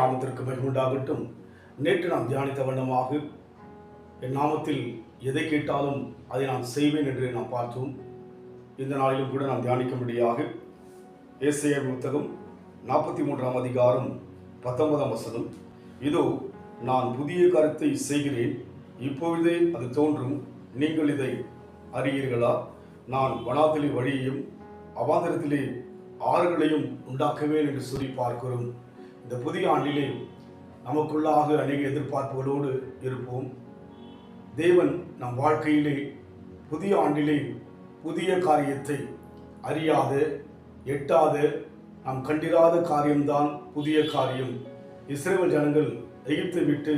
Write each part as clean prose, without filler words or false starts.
நாமத்திற்கு மகிமை உண்டாகட்டும். நேற்று நாம் தியானித்த வண்ணமாக என் நாமத்தில் எதை கேட்டாலும் அதை நான் செய்வேன் என்று நாம் பார்த்தோம். இந்த நாளிலும் கூட நாம் தியானிக்கும்படியாக ஏசாயா புத்தகம் 43ஆம் அதிகாரம் 19ஆம் வசனம், இதோ நான் புதிய காரியத்தை செய்கிறேன், இப்பொழுதே அது தோன்றும், நீங்கள் இதை அறியீர்களா? நான் வனாந்திலே வழியையும் அவாந்தரத்திலே ஆறுகளையும் உண்டாக்குவேன் என்று சொல்லி பார்க்கிறோம். இந்த புதிய ஆண்டிலே நமக்குள்ளாக அநேக எதிர்பார்ப்புகளோடு இருப்போம். தேவன் நம் வாழ்க்கையிலே புதிய ஆண்டிலே புதிய காரியத்தை அறியாத, எட்டாத, நாம் கண்டிராத காரியம்தான் புதிய காரியம். இஸ்ரவேல் ஜனங்கள் எகிப்தை விட்டு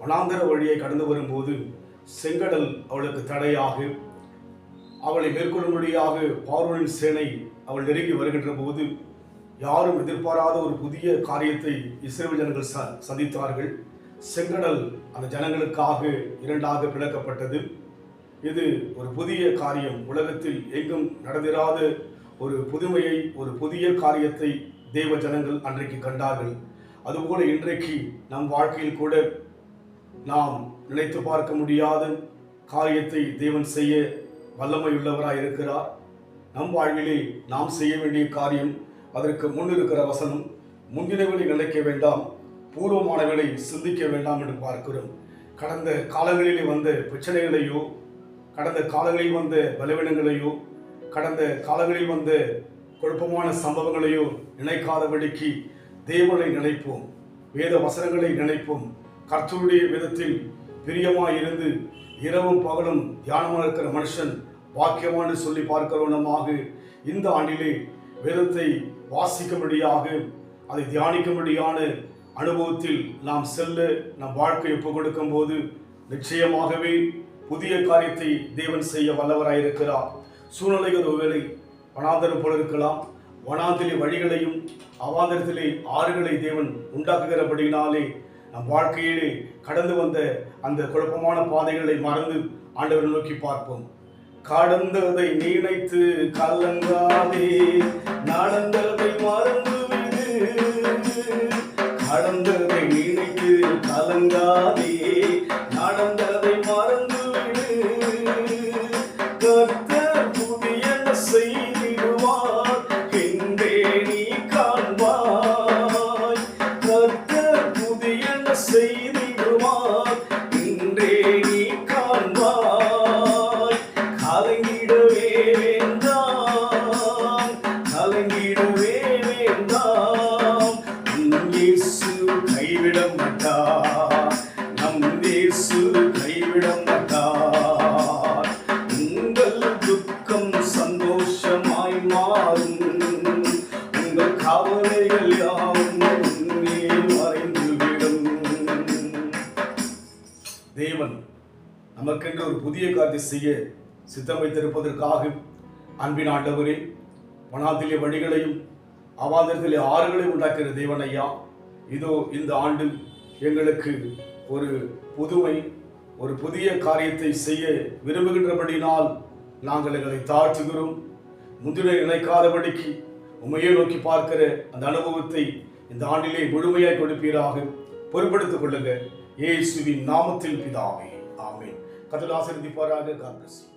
வனாந்தர வழியை கடந்து வரும்போது செங்கடல் அவளுக்கு தடையாக, அவளை மேற்கொள்ளும்படியாக பார்வோனின் சேனை அவள் நெருங்கி வருகின்ற போது யாரும் எதிர்பாராத ஒரு புதிய காரியத்தை இஸ்ரவேல் ஜனங்கள் சந்தித்தார்கள். செங்கடல் அந்த ஜனங்களுக்காக இரண்டாக பிளக்கப்பட்டது. இது ஒரு புதிய காரியம், உலகத்தில் எங்கும் நடந்திராத ஒரு புதுமையை, ஒரு புதிய காரியத்தை தேவ ஜனங்கள் அன்றைக்கு கண்டார்கள். அதுபோல இன்றைக்கு நம் வாழ்க்கையில் கூட நாம் நினைத்து பார்க்க முடியாத காரியத்தை தேவன் செய்ய வல்லமையுள்ளவராய் இருக்கிறார். நம் வாழ்விலே நாம் செய்ய வேண்டிய காரியம், அதற்கு முன் இருக்கிற வசனம், முந்தினவர்களை நினைக்க வேண்டாம், பூர்வமானவர்களை சிந்திக்க வேண்டாம் என்று பார்க்கிறோம். கடந்த காலங்களிலே வந்த பிரச்சனைகளையோ, கடந்த காலங்களில் வந்த பலவீனங்களையோ, கடந்த காலங்களில் வந்த குழப்பமான சம்பவங்களையோ நினைக்காதபடிக்கு தேவனை நினைப்போம், வேத வசனங்களை நினைப்போம். கர்த்தருடைய வேதத்தில் பிரியமாயிருந்து இரவும் பகலும் தியானமாக இருக்கிற மனுஷன் வாக்கியமானு சொல்லி பார்க்கிறவனமாக இந்த ஆண்டிலே வேதத்தை வாசிக்கும்படியாக, அதை தியானிக்கும்படியான அனுபவத்தில் நாம் செல்ல நம் வாழ்க்கை ஒப்புக் கொடுக்கும் போது நிச்சயமாகவே புதிய காரியத்தை தேவன் செய்ய வல்லவராயிருக்கிறார். சூழ்நிலைகள் ஒருவேளை வனாந்தரம் போல இருக்கலாம். வனாந்திலே வழிகளையும் அவாந்தரத்திலே ஆறுகளை தேவன் உண்டாக்குகிறபடினாலே நம் வாழ்க்கையிலே கடந்து வந்த அந்த குழப்பமான பாதைகளை மறந்து ஆண்டவரை நோக்கி பார்ப்போம். கடந்ததை நினைத்து கலங்காதே, நடந்ததை மறந்துவிடு. கடந்ததை நினைத்து கலங்காதே, நடந்ததை மறந்துவிடு. கர்த்தர் புதியன செய்திடுவார் என்றே நீ காண்பாய். கர்த்தர் புதியன செய்திடுவார் என்றே நீ காண்பாய். கலங்கிடவே வேண்டாம், கலங்கிடவே வேண்டாம். இயேசு கைவிட மாட்டார், நம் இயேசு கைவிட மாட்டார். உங்கள் துக்கம் சந்தோஷமாய் மாறும், உங்கள் கவலைகள் யாவும் உன்னே மறைந்துவிடும். தேவன் நமக்கென்று ஒரு புதிய காரியத்தை செய்ய சித்தம் வைத்திருப்பதற்காக அன்பின் ஆண்டவரே, வனாந்திலே வழிகளையும் அவாந்தரத்திலே ஆறுகளையும் உண்டாக்குகிற தேவன் ஐயா, இதோ இந்த ஆண்டு எங்களுக்கு ஒரு புதுமை, ஒரு புதிய காரியத்தை செய்ய விரும்புகின்றபடினால் நாங்கள் எங்களை தாழ்த்துகிறோம். முந்தின நினைக்காதபடிக்கு உண்மையை நோக்கி பார்க்கிற அந்த அனுபவத்தை இந்த ஆண்டிலே முழுமையாய் கொடுப்பீராக. பொறுப்படுத்திக் கொள்ளுங்க, இயேசுவின் நாமத்தில் பிதாவே, ஆமென். கர்த்தர் ஆசீர்வதிப்பாராக. God bless you.